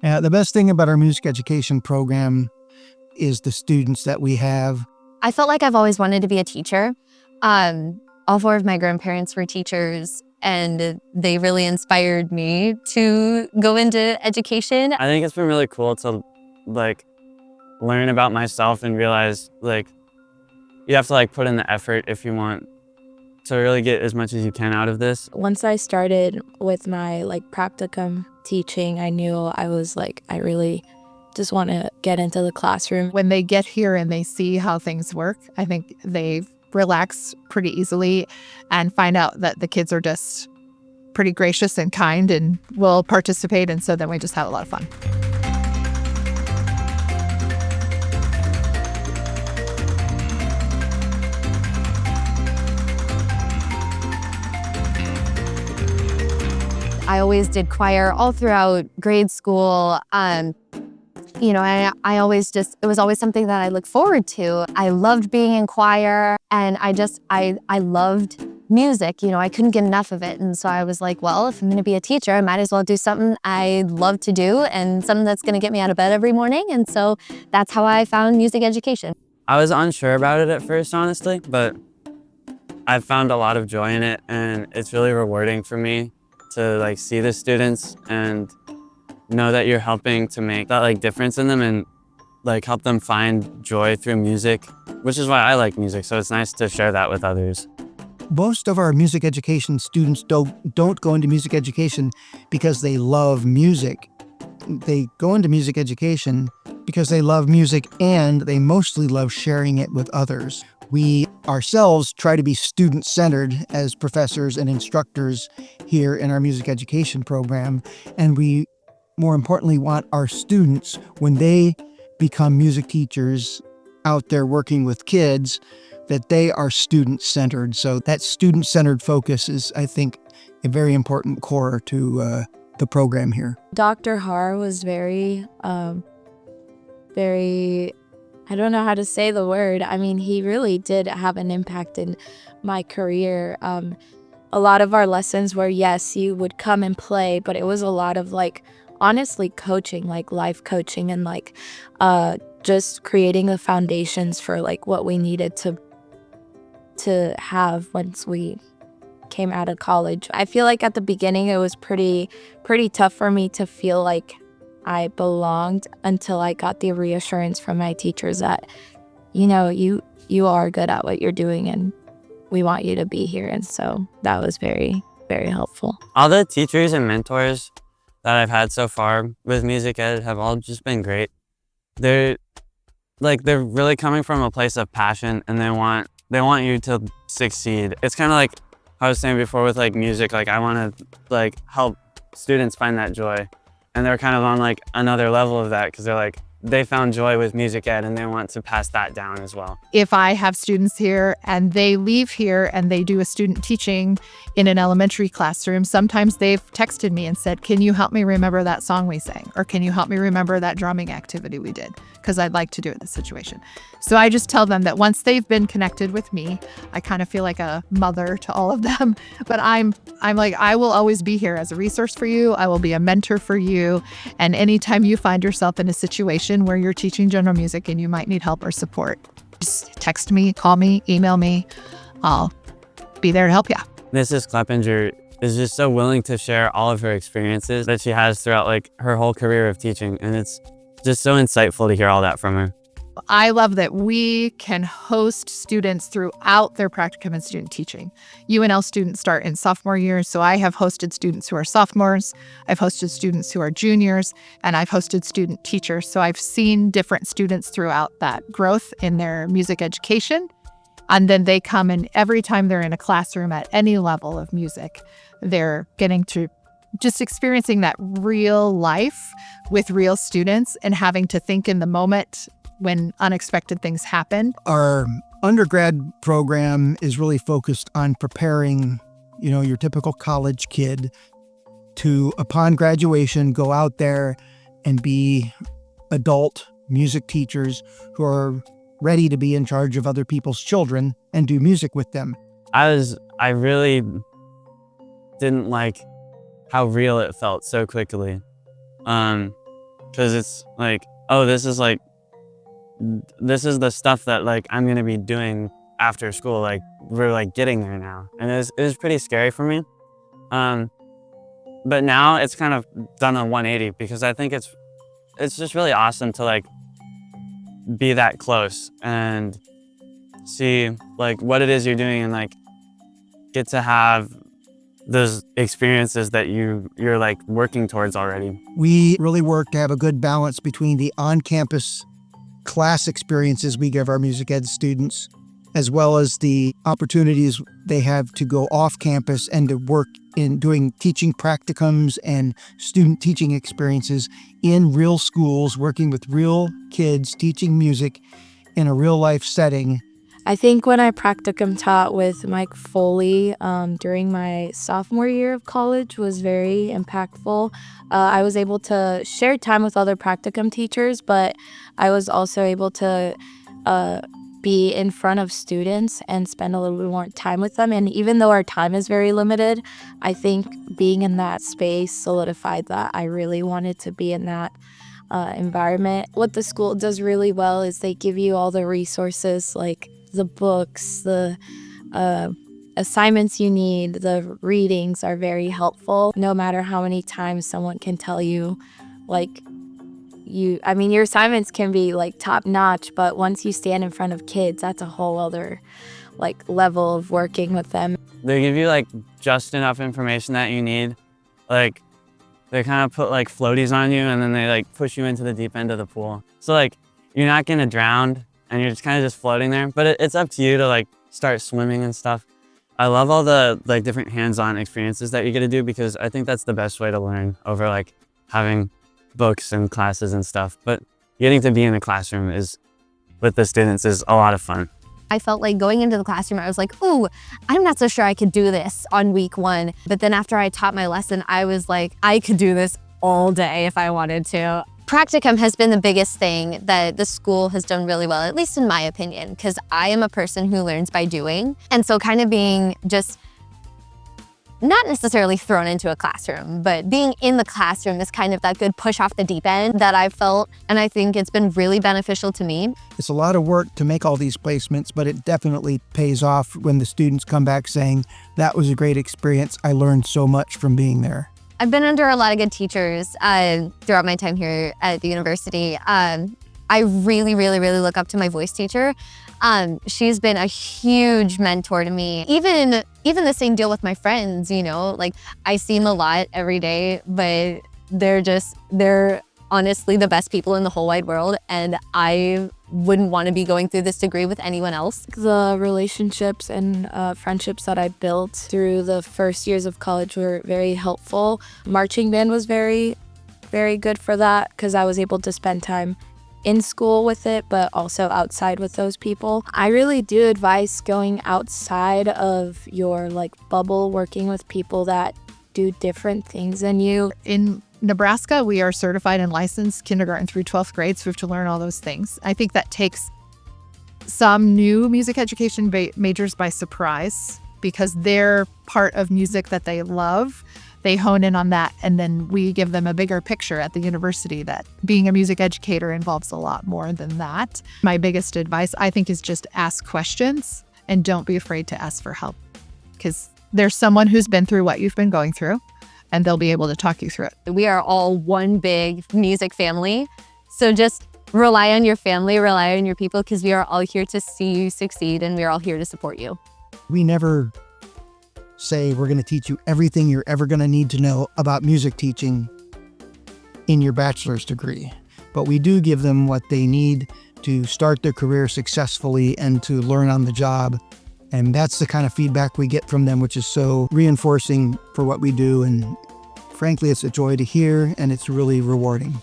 The best thing about our music education program is the students that we have. I felt like I've always wanted to be a teacher. All four of my grandparents were teachers, and they really inspired me to go into education. I think it's been really cool to learn about myself and realize you have to put in the effort if you want to really get as much as you can out of this. Once I started with my practicum teaching, I knew I really just want to get into the classroom. When they get here and they see how things work, I think they relax pretty easily and find out that the kids are just pretty gracious and kind and will participate. And so then we just have a lot of fun. I always did choir all throughout grade school. I always it was always something that I looked forward to. I loved being in choir, and I loved music. I couldn't get enough of it. And so I was like, well, if I'm gonna be a teacher, I might as well do something I love to do and something that's gonna get me out of bed every morning. And so that's how I found music education. I was unsure about it at first, honestly, but I've found a lot of joy in it, and it's really rewarding for me to see the students and know that you're helping to make that difference in them and help them find joy through music, which is why I like music. So it's nice to share that with others. Most of our music education students don't go into music education because they love music. They go into music education because they love music and they mostly love sharing it with others. We ourselves try to be student-centered as professors and instructors here in our music education program, and we, more importantly, want our students, when they become music teachers out there working with kids, that they are student-centered. So that student-centered focus is, I think, a very important core to the program here. Dr. Har was very, I don't know how to say the word. I mean, he really did have an impact in my career. A lot of our lessons were, yes, you would come and play, but it was a lot of honestly coaching, life coaching, and just creating the foundations for what we needed to have once we came out of college. I feel at the beginning it was pretty tough for me to feel like I belonged until I got the reassurance from my teachers that, you are good at what you're doing and we want you to be here. And so that was very, very helpful. All the teachers and mentors that I've had so far with music ed have all just been great. They're really coming from a place of passion, and they want you to succeed. It's kind of like I was saying before with music, I want to help students find that joy. And they're kind of on another level of that because they found joy with music ed and they want to pass that down as well. If I have students here and they leave here and they do a student teaching in an elementary classroom, sometimes they've texted me and said, can you help me remember that song we sang? Or can you help me remember that drumming activity we did? Because I'd like to do it in this situation. So I just tell them that once they've been connected with me, I kind of feel like a mother to all of them. But I'm I will always be here as a resource for you. I will be a mentor for you. And anytime you find yourself in a situation where you're teaching general music and you might need help or support, just text me, call me, email me. I'll be there to help you. Mrs. Kleppinger is just so willing to share all of her experiences that she has throughout her whole career of teaching. And it's just so insightful to hear all that from her. I love that we can host students throughout their practicum and student teaching. UNL students start in sophomore year, so I have hosted students who are sophomores, I've hosted students who are juniors, and I've hosted student teachers. So I've seen different students throughout that growth in their music education. And then they come, and every time they're in a classroom at any level of music, they're getting to just experiencing that real life with real students and having to think in the moment when unexpected things happen. Our undergrad program is really focused on preparing, your typical college kid to, upon graduation, go out there and be adult music teachers who are ready to be in charge of other people's children and do music with them. I really didn't like how real it felt so quickly. because it's like, oh, this is the stuff that like I'm gonna be doing after school. Like we're like getting there now, and it was pretty scary for me. But now it's kind of done a 180 because I think it's just really awesome to like be that close and see like what it is you're doing and like get to have those experiences that you're like working towards already. We really work to have a good balance between the on-campus class experiences we give our music ed students, as well as the opportunities they have to go off campus and to work in doing teaching practicums and student teaching experiences in real schools, working with real kids, teaching music in a real life setting. I think when I practicum taught with Mike Foley during my sophomore year of college was very impactful. I was able to share time with other practicum teachers, but I was also able to be in front of students and spend a little bit more time with them. And even though our time is very limited, I think being in that space solidified that I really wanted to be in that environment. What the school does really well is they give you all the resources, like the books, the assignments you need, the readings are very helpful. No matter how many times someone can tell you, like, your assignments can be like top notch, but once you stand in front of kids, that's a whole other like level of working with them. They give you like just enough information that you need. Like they kind of put like floaties on you and then they like push you into the deep end of the pool. So like you're not gonna drown and you're just kind of just floating there, but it's up to you to like start swimming and stuff. I love all the like different hands-on experiences that you get to do because I think that's the best way to learn over like having books and classes and stuff. But getting to be in a classroom with the students is a lot of fun. I felt like going into the classroom, I was like, ooh, I'm not so sure I could do this on week 1. But then after I taught my lesson, I was like, I could do this all day if I wanted to. Practicum has been the biggest thing that the school has done really well, at least in my opinion, because I am a person who learns by doing. And so kind of being just not necessarily thrown into a classroom, but being in the classroom is kind of that good push off the deep end that I've felt. And I think it's been really beneficial to me. It's a lot of work to make all these placements, but it definitely pays off when the students come back saying, that was a great experience. I learned so much from being there. I've been under a lot of good teachers throughout my time here at the university. I really, really, really look up to my voice teacher. She's been a huge mentor to me. Even the same deal with my friends, like I see them a lot every day, but they're honestly the best people in the whole wide world. And I wouldn't want to be going through this degree with anyone else. The relationships and friendships that I built through the first years of college were very helpful. Marching band was very, very good for that because I was able to spend time in school with it, but also outside with those people. I really do advise going outside of your like bubble, working with people that do different things than you. In Nebraska, we are certified and licensed kindergarten through 12th grade, so we have to learn all those things. I think that takes some new music education majors by surprise because they're part of music that they love. They hone in on that, and then we give them a bigger picture at the university that being a music educator involves a lot more than that. My biggest advice, I think, is just ask questions and don't be afraid to ask for help because there's someone who's been through what you've been going through and they'll be able to talk you through it. We are all one big music family. So just rely on your family, rely on your people, because we are all here to see you succeed and we're all here to support you. We never say we're going to teach you everything you're ever going to need to know about music teaching in your bachelor's degree. But we do give them what they need to start their career successfully and to learn on the job. And that's the kind of feedback we get from them, which is so reinforcing for what we do. And frankly, it's a joy to hear, and it's really rewarding.